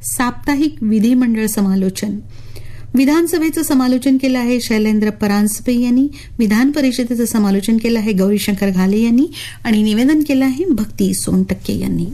साप्ताहिक विधिमंडळ समालोचन. विधानसभेचं समालोचन केलं आहे शैलेंद्र परांजपे यांनी, विधान परिषदेचं समालोचन केलं आहे गौरीशंकर घाले यांनी आणि निवेदन केलं आहे भक्ती सोनटक्के यांनी.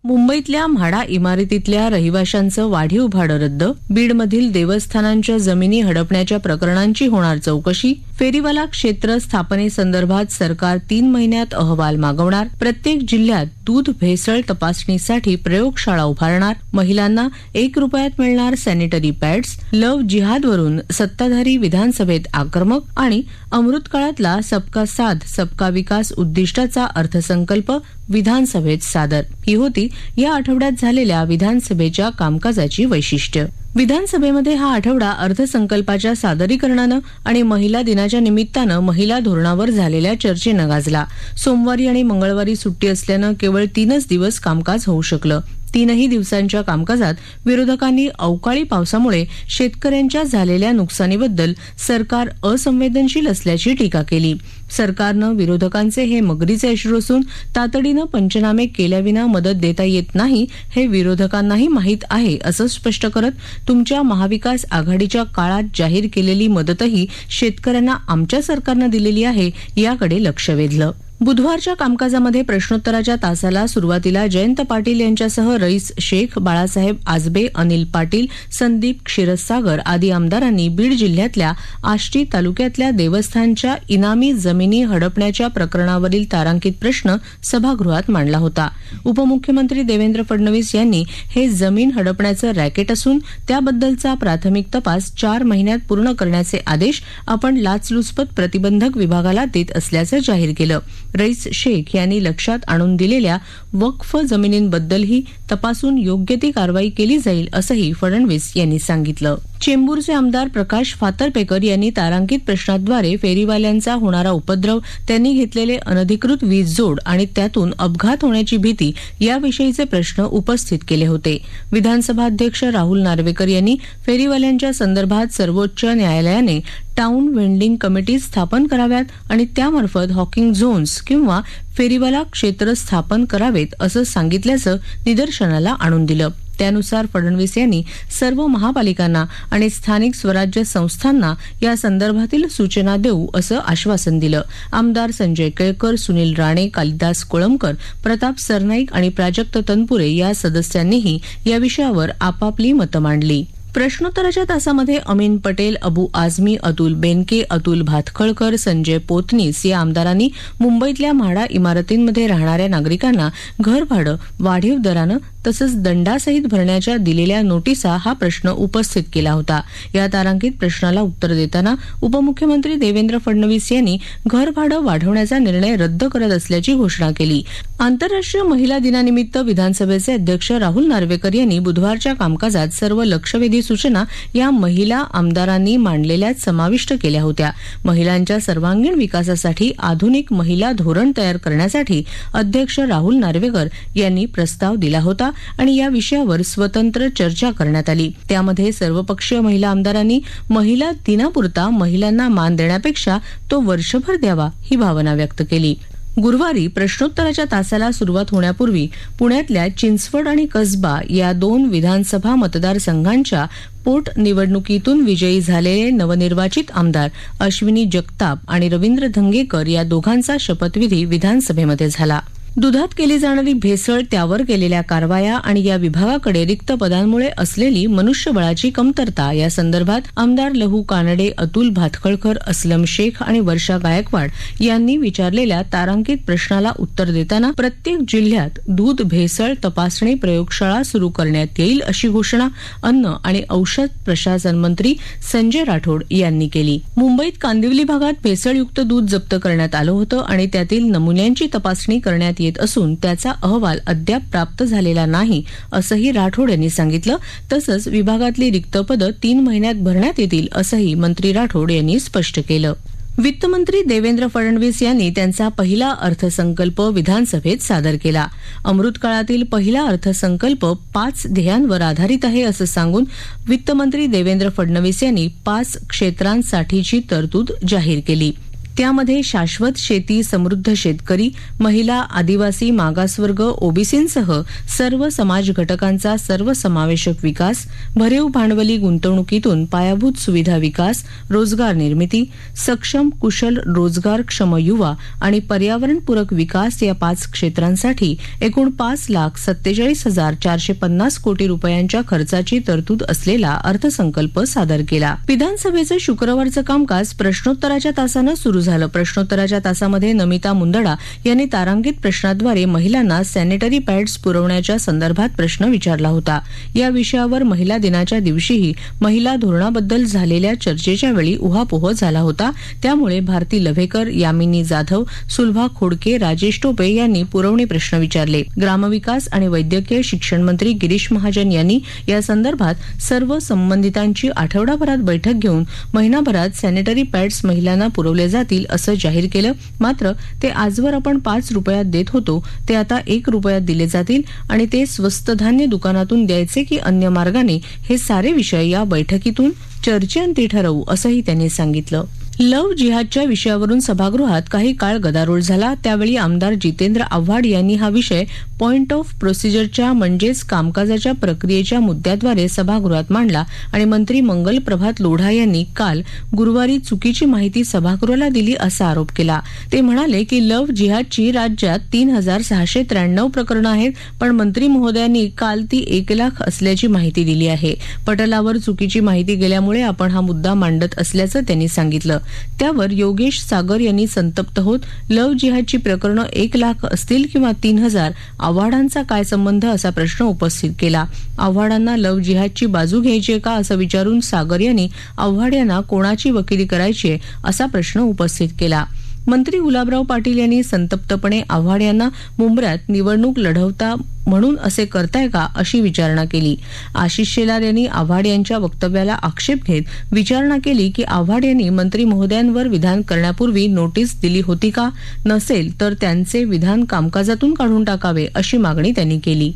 मुंबईतल्या म्हाडा इमारतीतल्या रहिवाशांचं वाढीव भाडं रद्द, बीडमधील देवस्थानांच्या जमिनी हडपण्याच्या प्रकरणांची होणार चौकशी, फेरीवाला क्षेत्र स्थापनेसंदर्भात सरकार 3 महिन्यात अहवाल मागवणार, प्रत्येक जिल्ह्यात दूध भेसळ तपासणीसाठी प्रयोगशाळा उभारणार, महिलांना 1 रुपयात मिळणार सॅनिटरी पॅड्स, लव्ह जिहादवरून सत्ताधारी विधानसभेत आक्रमक आणि अमृतकाळातला सबका साथ सबका विकास उद्दिष्टाचा अर्थसंकल्प विधानसभेत सादर. ही होती या आठवड्यात झालेल्या विधानसभेच्या कामकाजाची वैशिष्ट्य. विधानसभेमध्ये हा आठवडा अर्थसंकल्पाच्या सादरीकरणानं आणि महिला दिनाच्या निमित्तानं महिला धोरणावर झालेल्या चर्चेनं गाजला. सोमवारी आणि मंगळवारी सुट्टी असल्यानं केवळ 3च दिवस कामकाज होऊ शकलं. 3ही दिवसांच्या कामकाजात विरोधकांनी अवकाळी पावसामुळे शेतकऱ्यांच्या झालेल्या नुकसानीबद्दल सरकार असंवेदनशील असल्याची टीका केली. सरकारनं विरोधकांचे हे मगरीचे अश्रू असून तातडीनं पंचनामे केल्याविना मदत देता येत नाही हे विरोधकांनाही माहीत आहे असं स्पष्ट करत तुमच्या महाविकास आघाडीच्या काळात जाहीर केलेली मदतही शेतकऱ्यांना आमच्या सरकारनं दिलेली आहे याकडे लक्ष वेधलं. बुधवारच्या कामकाजामध्ये प्रश्नोत्तराच्या तासाला सुरुवातीला जयंत पाटील यांच्यासह रईस शेख, बाळासाहेब आजबे, अनिल पाटील, संदीप क्षीरसागर आदी आमदारांनी बीड जिल्ह्यातल्या आष्टी तालुक्यातल्या देवस्थानच्या इनामी जमिनी हडपण्याच्या प्रकरणावरील तारांकित प्रश्न सभागृहात मांडला होता. उपमुख्यमंत्री देवेंद्र फडणवीस यांनी हे जमीन हडपण्याचं रॅकेट असून त्याबद्दलचा प्राथमिक तपास 4 महिन्यात पूर्ण करण्याचे आदेश आपण लाचलुचपत प्रतिबंधक विभागाला देत असल्याचं जाहीर केलं. रईस शेख यांनी लक्षात आणून दिलेल्या वक्फ जमिनींबद्दलही तपासून योग्य ती कारवाई केली जाईल असंही फडणवीस यांनी सांगितलं. चेंबूरचे आमदार प्रकाश फातर्पेकर यांनी तारांकित प्रश्नाद्वारे फेरीवाल्यांचा होणारा उपद्रव, त्यांनी घेतलेले अनधिकृत वीज जोड आणि त्यातून अपघात होण्याची भीती याविषयीचे प्रश्न उपस्थित केले होते. विधानसभा अध्यक्ष राहुल नार्वेकर यांनी फेरीवाल्यांच्या संदर्भात सर्वोच्च न्यायालयाने टाउन वेंडिंग कमिटी स्थापन कराव्यात आणि त्यामार्फत हॉकिंग झोन्स किंवा फेरीवाला क्षेत्र स्थापन करावेत असं सांगितल्याचं निदर्शनाला आणून दिलं. त्यानुसार फडणवीस यांनी सर्व महापालिकांना आणि स्थानिक स्वराज्य संस्थांना या संदर्भातील सूचना देऊ असं आश्वासन दिलं. आमदार संजय केळकर, सुनील राणे, कालिदास कोळंबकर, प्रताप सरनाईक आणि प्राजक्त तनपुरे या सदस्यांनीही या विषयावर आपापली मतं मांडली. प्रश्नोत्तराच्या तासामध्ये अमीन पटेल, अबू आझमी, अतुल बेनके, अतुल भातखळकर, संजय पोतनीस या आमदारांनी मुंबईतल्या म्हाडा इमारतींमध्ये राहणाऱ्या नागरिकांना घरभाडं वाढीव दरानं तसंच दंडासहित भरण्याच्या दिलेल्या नोटिसा हा प्रश्न उपस्थित केला होता. या तारांकित प्रश्नाला उत्तर देताना उपमुख्यमंत्री देवेंद्र फडणवीस यांनी घरभाडं वाढवण्याचा निर्णय रद्द करत असल्याची घोषणा केली. आंतरराष्ट्रीय महिला दिनानिमित्त विधानसभेचे अध्यक्ष राहुल नार्वेकर यांनी बुधवारच्या कामकाजात सर्व लक्षवेधी सूचना या महिला आमदारांनी मांडलेल्यात समाविष्ट केल्या होत्या. महिलांच्या सर्वांगीण विकासासाठी आधुनिक महिला धोरण तयार करण्यासाठी अध्यक्ष राहुल नार्वेकर यांनी प्रस्ताव दिला होता आणि या विषयावर स्वतंत्र चर्चा करण्यात आली. त्यामध्ये सर्वपक्षीय महिला आमदारांनी महिला दिनापुरता महिलांना मान देण्यापेक्षा तो वर्षभर द्यावा ही भावना व्यक्त केली. गुरुवारी प्रश्नोत्तराच्या तासाला सुरुवात होण्यापूर्वी पुण्यातल्या चिंचवड आणि कसबा या 2 विधानसभा मतदारसंघांच्या पोटनिवडणुकीतून विजयी झालेले नवनिर्वाचित आमदार अश्विनी जगताप आणि रवींद्र धंगेकर या दोघांचा शपथविधी विधानसभेमध्ये झाला. दुधात केली जाणारी भेसळ, त्यावर केलेल्या कारवाया आणि या विभागाकडे रिक्त पदांमुळे असलेली मनुष्यबळाची कमतरता या संदर्भात आमदार लहू कानडे, अतुल भातखळकर, असलम शेख आणि वर्षा गायकवाड यांनी विचारलेल्या तारांकित प्रश्नाला उत्तर देताना प्रत्येक जिल्ह्यात दूध भेसळ तपासणी प्रयोगशाळा सुरू करण्यात येईल अशी घोषणा अन्न आणि औषध प्रशासन मंत्री संजय राठोड यांनी केली. मुंबईत कांदिवली भागात भेसळयुक्त दूध जप्त करण्यात आलं होतं आणि त्यातील नमुन्यांची तपासणी करण्यात येत असून त्याचा अहवाल अद्याप प्राप्त झालेला नाही असंही राठोड यांनी सांगितलं. तसंच विभागातली रिक्त पदं 3 महिन्यात भरण्यात येतील असंही मंत्री राठोड यांनी स्पष्ट केलं. वित्तमंत्री देवेंद्र फडणवीस यांनी त्यांचा पहिला अर्थसंकल्प विधानसभेत सादर केला. अमृतकाळातील पहिला अर्थसंकल्प 5 ध्येयांवर आधारित आहे असं सांगून वित्तमंत्री देवेंद्र फडणवीस यांनी 5 क्षेत्रांसाठीची तरतूद जाहीर केली. त्यामध्ये शाश्वत शेती, समृद्ध शेतकरी, महिला, आदिवासी, मागासवर्ग, ओबीसींसह सर्व समाज घटकांचा सर्वसमावेशक विकास, भरीव भांडवली गुंतवणुकीतून पायाभूत सुविधा विकास, रोजगार निर्मिती, सक्षम, कुशल, रोजगारक्षम युवा आणि पर्यावरणपूरक विकास या 5 क्षेत्रांसाठी एकूण 5,47,450 कोटी रुपयांच्या खर्चाची तरतूद असलेला अर्थसंकल्प सादर केला. विधानसभेचं शुक्रवारचं कामकाज प्रश्नोत्तराच्या तासानं सुरू झालं. प्रश्नोत्तराच्या तासामध्ये नमिता मुंदडा यांनी तारांकित प्रश्नाद्वारे महिलांना सॅनिटरी पॅड्स पुरवण्याच्या संदर्भात प्रश्न विचारला होता. या विषयावर महिला दिनाच्या दिवशीही महिला धोरणाबद्दल झालेल्या चर्चेच्या वेळी उहापोह झाला होता. त्यामुळे भारती लव्हेकर, यामिनी जाधव, सुलभा खोडके, राजेश टोपे यांनी पुरवणी प्रश्न विचारले. ग्रामविकास आणि वैद्यकीय शिक्षण मंत्री गिरीश महाजन यांनी या संदर्भात सर्व संबंधितांची आठवडाभरात बैठक घेऊन महिनाभरात सॅनिटरी पॅड्स महिलांना पुरवले जातील असं जाहीर केलं. मात्र ते आजवर आपण 5 रुपयात देत होतो ते आता 1 रुपयात दिले जातील आणि ते स्वस्त धान्य दुकानातून द्यायचे की अन्य मार्गाने, हे सारे विषय या बैठकीतून चर्चेअंती ठरवू असंही त्यांनी सांगितलं. लव्ह जिहादच्या विषयावरून सभागृहात काही काळ गदारोळ झाला. त्यावेळी आमदार जितेंद्र आव्हाड यांनी हा विषय पॉइंट ऑफ प्रोसिजरच्या म्हणजेच कामकाजाच्या प्रक्रियेच्या मुद्द्याद्वारे सभागृहात मांडला आणि मंत्री मंगल प्रभात लोढा यांनी काल गुरुवारी चुकीची माहिती सभागृहाला दिली असा आरोप केला. ते म्हणाले की लव्ह जिहादची राज्यात 3,693 प्रकरणं आहेत, पण मंत्री महोदयांनी काल ती 1,00,000 असल्याची माहिती दिली आहे. पटलावर चुकीची माहिती गेल्यामुळे आपण हा मुद्दा मांडत असल्याचं त्यांनी सांगितलं. त्यावर योगेश सागर यांनी संतप्त होत लव्ह जिहादची प्रकरणं 1,00,000 असतील किंवा 3,000, आव्हाडांचा काय संबंध असा प्रश्न उपस्थित केला. आव्हाडांना लव्ह जिहादची बाजू घ्यायची का असं विचारून सागर यांनी आव्हाड यांना कोणाची वकिली करायची असा प्रश्न उपस्थित केला. मंत्री गुलाबराव पाटील यांनी संतप्तपणे आव्हाड यांना मुंब्र्यात निवडणूक लढवता म्हणून असे करताय का अशी विचारणा केली. आशिष शेलार यांनी आव्हाड यांच्या वक्तव्याला आक्षेप घेत विचारणा केली की आव्हाड यांनी मंत्री महोदयांवर विधान करण्यापूर्वी नोटीस दिली होती का? नसेल तर त्यांचे विधान कामकाजातून काढून टाकावे अशी मागणी त्यांनी केली.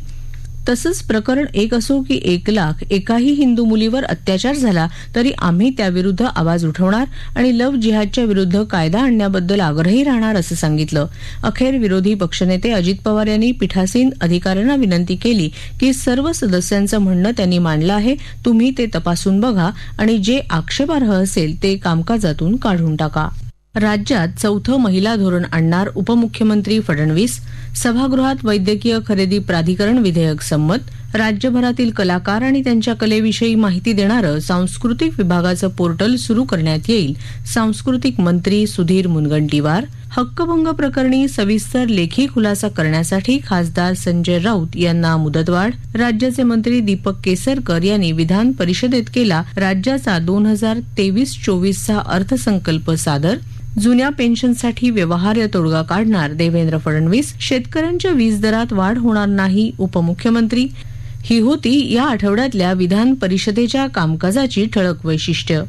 तसंच प्रकरण 1 असो की 1,00,000, एकाही हिंदू मुलीवर अत्याचार झाला तरी आम्ही त्याविरुद्ध आवाज उठवणार आणि लव्ह जिहादच्या विरुद्ध कायदा आणण्याबद्दल आग्रही राहणार असं सांगितलं. अखेर विरोधी पक्षनेते अजित पवार यांनी पीठासीन अधिकाऱ्यांना विनंती केली की सर्व सदस्यांचं म्हणणं त्यांनी मांडलं आहे, तुम्ही ते तपासून बघा आणि जे आक्षेपार्ह असेल ते कामकाजातून काढून टाका. राज्यात 4थं महिला धोरण आणणार उपमुख्यमंत्री फडणवीस. सभागृहात वैद्यकीय खरेदी प्राधिकरण विधेयक संमत. राज्यभरातील कलाकार आणि त्यांच्या कलेविषयी माहिती देणारं सांस्कृतिक विभागाचं पोर्टल सुरू करण्यात येईल. सांस्कृतिक मंत्री सुधीर मुनगंटीवार. हक्कभंग प्रकरणी सविस्तर लेखी खुलासा करण्यासाठी खासदार संजय राऊत यांना मुदतवाढ. राज्याचे मंत्री दीपक केसरकर यांनी विधान परिषदेत केला राज्याचा 2023-24चा अर्थसंकल्प सादर. जुन्या पेन्शनसाठी व्यवहार्य तोडगा काढणार देवेंद्र फडणवीस. शेतकऱ्यांच्या वीज दरात वाढ होणार नाही उपमुख्यमंत्री. ही होती या आठवड्यातल्या विधान परिषदेच्या कामकाजाची ठळक वैशिष्ट्य.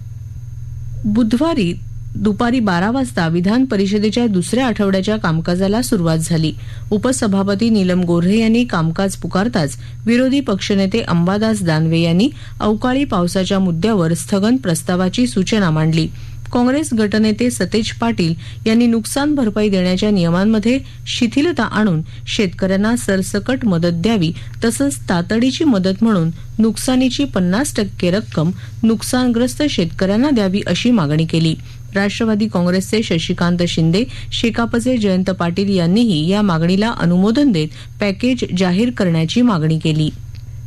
बुधवारी दुपारी 12 वाजता विधान परिषदेच्या दुसऱ्या आठवड्याच्या कामकाजाला सुरुवात झाली. उपसभापती नीलम गोऱ्हे यांनी कामकाज पुकारताच विरोधी पक्षनेते अंबादास दानवे यांनी अवकाळी पावसाच्या मुद्द्यावर स्थगन प्रस्तावाची सूचना मांडली. काँग्रेस गटनेते सतेज पाटील यांनी नुकसान भरपाई देण्याच्या नियमांमध्ये शिथिलता आणून शेतकऱ्यांना सरसकट मदत द्यावी, तसंच तातडीची मदत म्हणून नुकसानीची 50% रक्कम नुकसानग्रस्त शेतकऱ्यांना द्यावी अशी मागणी केली. राष्ट्रवादी काँग्रेसचे शशिकांत शिंदे, शेकापचे जयंत पाटील यांनीही या मागणीला अनुमोदन देत पॅकेज जाहीर करण्याची मागणी केली.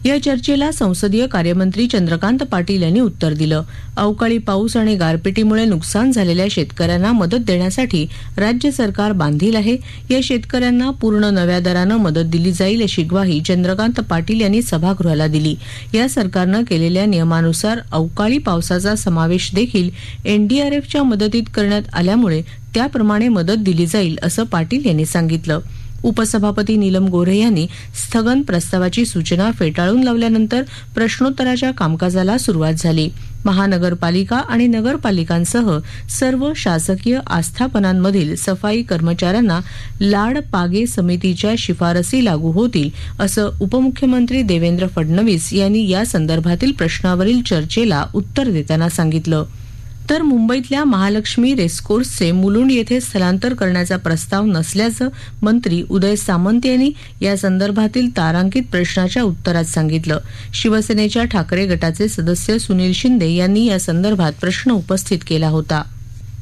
या चर्चेला संसदीय कार्यमंत्री चंद्रकांत पाटील यांनी उत्तर दिलं. अवकाळी पाऊस आणि गारपिटीमुळे नुकसान झालेल्या शेतकऱ्यांना मदत देण्यासाठी राज्य सरकार बांधील आहे. या शेतकऱ्यांना पूर्ण नव्या दरानं मदत दिली जाईल अशी ग्वाही चंद्रकांत पाटील यांनी सभागृहाला दिली. या सरकारनं केलेल्या नियमानुसार अवकाळी पावसाचा समावेश देखील एनडीआरएफच्या मदतीत करण्यात आल्यामुळे त्याप्रमाणे मदत दिली जाईल असं पाटील यांनी सांगितलं. उपसभापती नीलम गोऱ्हे यांनी स्थगन प्रस्तावाची सूचना फेटाळून लावल्यानंतर प्रश्नोत्तराच्या कामकाजाला सुरुवात झाली. महानगरपालिका आणि नगरपालिकांसह सर्व शासकीय आस्थापनांमधील सफाई कर्मचाऱ्यांना लाड पागे समितीच्या शिफारसी लागू होतील असं उपमुख्यमंत्री देवेंद्र फडणवीस यांनी या संदर्भातील प्रश्नावरील चर्चेला उत्तर देताना सांगितलं. तर मुंबईतल्या महालक्ष्मी रेसकोर्सचे मुलुंड येथे स्थलांतर करण्याचा प्रस्ताव नसल्याचं मंत्री उदय सामंत यांनी या संदर्भातील तारांकित प्रश्नाच्या उत्तरात सांगितलं. शिवसेनेच्या ठाकरे गटाचे सदस्य सुनील शिंदे यांनी या संदर्भात प्रश्न उपस्थित केला होता.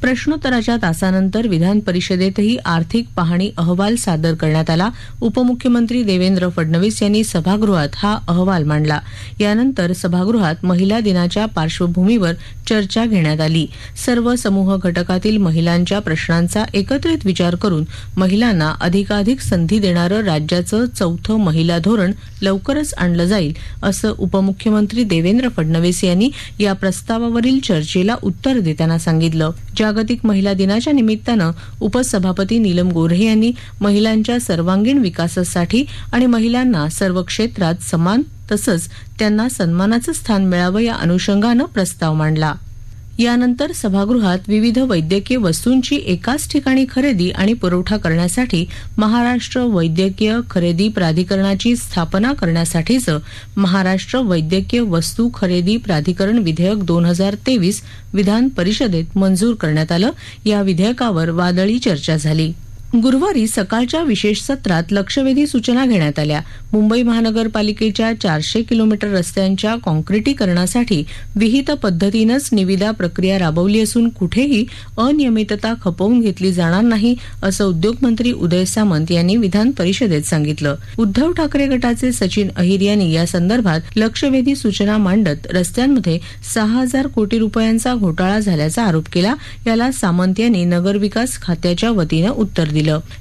प्रश्नोत्तराच्या तासानंतर विधान परिषदेतही आर्थिक पाहणी अहवाल सादर करण्यात आला. उपमुख्यमंत्री देवेंद्र फडणवीस यांनी सभागृहात हा अहवाल मांडला. यानंतर सभागृहात महिला दिनाच्या पार्श्वभूमीवर चर्चा घेण्यात आली. सर्व समूह घटकातील महिलांच्या प्रश्नांचा एकत्रित विचार करून महिलांना अधिकाधिक संधी देणारं राज्याचं चौथं महिला धोरण लवकरच आणलं जाईल, असं उपमुख्यमंत्री देवेंद्र फडणवीस यांनी या प्रस्तावावरील चर्चेला उत्तर देताना सांगितलं. जागतिक महिला दिनाच्या निमित्तानं उपसभापती नीलम गोऱ्हे यांनी महिलांच्या सर्वांगीण विकासासाठी आणि महिलांना सर्व क्षेत्रात समान तसंच त्यांना सन्मानाचं स्थान मिळावं या अनुषंगानं प्रस्ताव मांडला. यानंतर सभागृहात विविध वैद्यकीय वस्तूंची एकाच ठिकाणी खरेदी आणि पुरवठा करण्यासाठी महाराष्ट्र वैद्यकीय खरेदी प्राधिकरणाची स्थापना करण्यासाठीचं महाराष्ट्र वैद्यकीय वस्तू खरेदी प्राधिकरण विधेयक 2023 विधान परिषदेत मंजूर करण्यात आलं. या विधेयकावर वादळी चर्चा झाली. गुरुवारी सकाळच्या विशेष सत्रात लक्षवेधी सूचना घेण्यात आल्या. मुंबई महानगरपालिकेच्या 400 किलोमीटर रस्त्यांच्या काँक्रिटीकरणासाठी विहित पद्धतीनंच निविदा प्रक्रिया राबवली असून कुठेही अनियमितता खपवून घेतली जाणार नाही, असं उद्योगमंत्री उदय सामंत यांनी विधान परिषदेत सांगितलं. उद्धव ठाकरे गटाचे सचिन अहिर यांनी या संदर्भात लक्षवेधी सूचना मांडत रस्त्यांमध्ये 6,000 कोटी रुपयांचा घोटाळा झाल्याचा आरोप केला. याला सामंत यांनी नगरविकास खात्याच्या वतीनं उत्तर दिलं.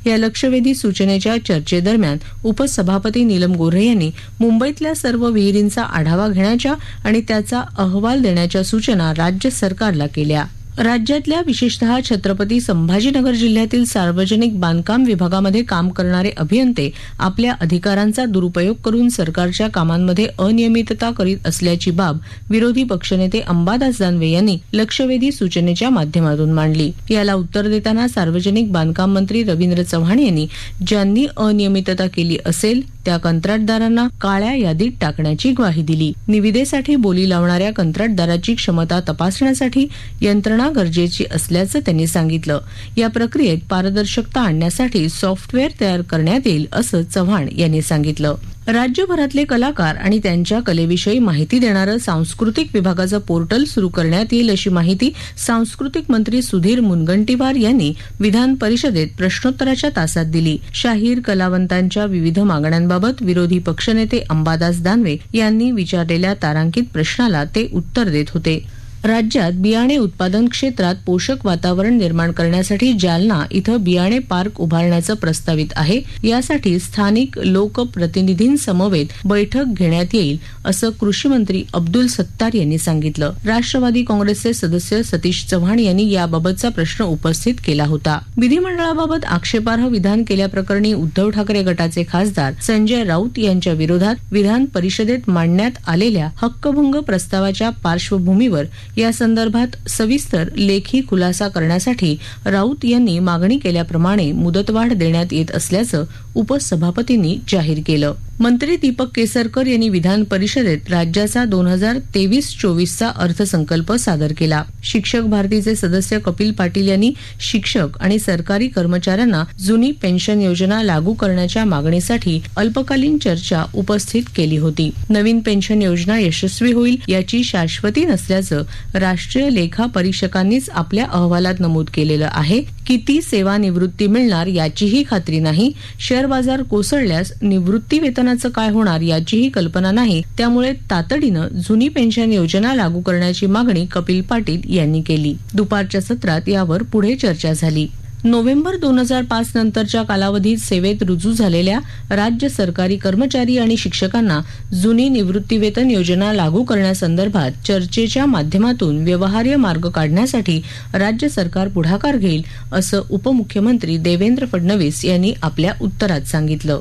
या लक्षवेधी सूचनेच्या चर्चेदरम्यान उपसभापती नीलम गोऱ्हे यांनी मुंबईतल्या सर्व विहिरींचा आढावा घेण्याच्या आणि त्याचा अहवाल देण्याच्या सूचना राज्य सरकारला केल्या. राज्यातल्या विशेषतः छत्रपती संभाजीनगर जिल्ह्यातील सार्वजनिक बांधकाम विभागामध्ये काम करणारे अभियंते आपल्या अधिकारांचा दुरुपयोग करून सरकारच्या कामांमध्ये अनियमितता करीत असल्याची बाब विरोधी पक्षनेते अंबादास दानवे यांनी लक्षवेधी सूचनेच्या माध्यमातून मांडली. याला उत्तर देताना सार्वजनिक बांधकाम मंत्री रवींद्र चव्हाण यांनी ज्यांनी अनियमितता केली असेल त्या कंत्राटदारांना काळ्या यादीत टाकण्याची ग्वाही दिली. निविदेसाठी बोली लावणाऱ्या कंत्राटदाराची क्षमता तपासण्यासाठी यंत्रणा गरजेची असल्याचं त्यांनी सांगितलं. या प्रक्रियेत पारदर्शकता आणण्यासाठी सॉफ्टवेअर तयार करण्यात येईल, असं चव्हाण यांनी सांगितलं. राज्यभरातले कलाकार आणि त्यांच्या कलेविषयी माहिती देणारं सांस्कृतिक विभागाचं पोर्टल सुरू करण्यात येईल, अशी माहिती सांस्कृतिक मंत्री सुधीर मुनगंटीवार यांनी विधान परिषदेत प्रश्नोत्तराच्या तासात दिली. शाहीर कलावंतांच्या विविध मागण्यांबाबत विरोधी पक्षनेते अंबादास दानवे यांनी विचारलेल्या तारांकित प्रश्नाला ते उत्तर देत होते. राज्यात बियाणे उत्पादन क्षेत्रात पोषक वातावरण निर्माण करण्यासाठी जालना इथं बियाणे पार्क उभारण्याचं प्रस्तावित आहे. यासाठी स्थानिक लोकप्रतिनिधींसमवेत बैठक घेण्यात येईल, असं कृषी मंत्री अब्दुल सत्तार यांनी सांगितलं. राष्ट्रवादी काँग्रेसचे सदस्य सतीश चव्हाण यांनी याबाबतचा प्रश्न उपस्थित केला होता. विधिमंडळाबाबत आक्षेपार्ह विधान केल्याप्रकरणी उद्धव ठाकरे गटाचे खासदार संजय राऊत यांच्या विरोधात विधान परिषदेत मांडण्यात आलेल्या हक्कभंग प्रस्तावाच्या पार्श्वभूमीवर या संदर्भात सविस्तर लेखी खुलासा करण्यासाठी राऊत यांनी मागणी केल्याप्रमाणे मुदतवाढ देण्यात येत असल्याचं उपसभापतींनी जाहीर केलं. मंत्री दीपक केसरकर यांनी विधान परिषदेत राज्याचा 2023-24चा अर्थसंकल्प सादर केला. शिक्षक भारतीचे सदस्य कपिल पाटील यांनी शिक्षक आणि सरकारी कर्मचाऱ्यांना जुनी पेन्शन योजना लागू करण्याच्या मागणीसाठी अल्पकालीन चर्चा उपस्थित केली होती. नवीन पेन्शन योजना यशस्वी होईल याची शाश्वती नसल्याचं राष्ट्रीय लेखा परीक्षकांनीच आपल्या अहवालात नमूद केलेलं आहे. किती सेवानिवृत्ती मिळणार याचीही खात्री नाही. शेअर बाजार कोसळल्यास निवृत्ती वेतनाचं काय होणार याचीही कल्पना नाही. त्यामुळे तातडीनं जुनी पेन्शन योजना लागू करण्याची मागणी कपिल पाटील यांनी केली. दुपारच्या सत्रात यावर पुढे चर्चा झाली. नोव्हेंबर 2005 नंतरच्या कालावधीत सेवेत रुजू झालेल्या राज्य सरकारी कर्मचारी आणि शिक्षकांना जुनी निवृत्तीवेतन योजना लागू करण्यासंदर्भात चर्चेच्या माध्यमातून व्यवहार्य मार्ग काढण्यासाठी राज्य सरकार पुढाकार घेईल, असं उपमुख्यमंत्री देवेंद्र फडणवीस यांनी आपल्या उत्तरात सांगितलं.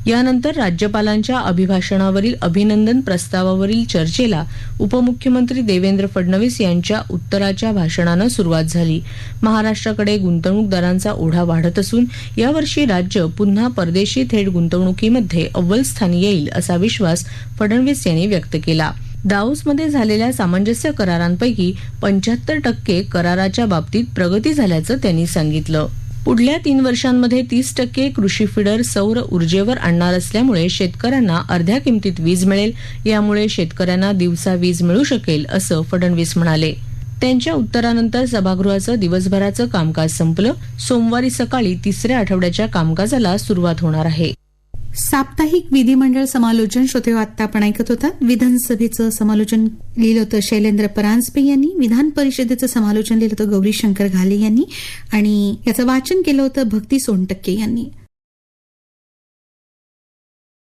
यानंतर राज्यपालांच्या अभिभाषणावरील अभिनंदन प्रस्तावावरील चर्चेला उपमुख्यमंत्री देवेंद्र फडणवीस यांच्या उत्तराच्या भाषणानं सुरुवात झाली. महाराष्ट्राकडे गुंतवणूकदारांचा ओढा वाढत असून यावर्षी राज्य पुन्हा परदेशी थेट गुंतवणुकीमध्ये अव्वल स्थानी येईल, असा विश्वास फडणवीस यांनी व्यक्त केला. दाओसमध्ये झालेल्या सामंजस्य करारांपैकी 75% कराराच्या बाबतीत प्रगती झाल्याचं त्यांनी सांगितलं. पुढल्या 3 वर्षांमध्ये 30% कृषी फीडर सौर ऊर्जेवर आणणार असल्यामुळे शेतकऱ्यांना अर्ध्या किमतीत वीज मिळेल. यामुळे शेतकऱ्यांना दिवसा वीज मिळू शकेल असं फडणवीस म्हणाले. त्यांच्या उत्तरानंतर सभागृहाचं दिवसभराचं कामकाज संपलं. सोमवारी सकाळी 3ऱ्या आठवड्याच्या कामकाजाला सुरुवात होणार आहे. साप्ताहिक विधिमंडळ समालोचन श्रोते आता आपण ऐकत होतात. विधानसभेचं समालोचन लिहिलं होतं शैलेंद्र परांजपे यांनी, विधान परिषदेचं समालोचन लिहिलं होतं गौरीशंकर घाले यांनी आणि याचं वाचन केलं होतं भक्ती सोनटक्के यांनी.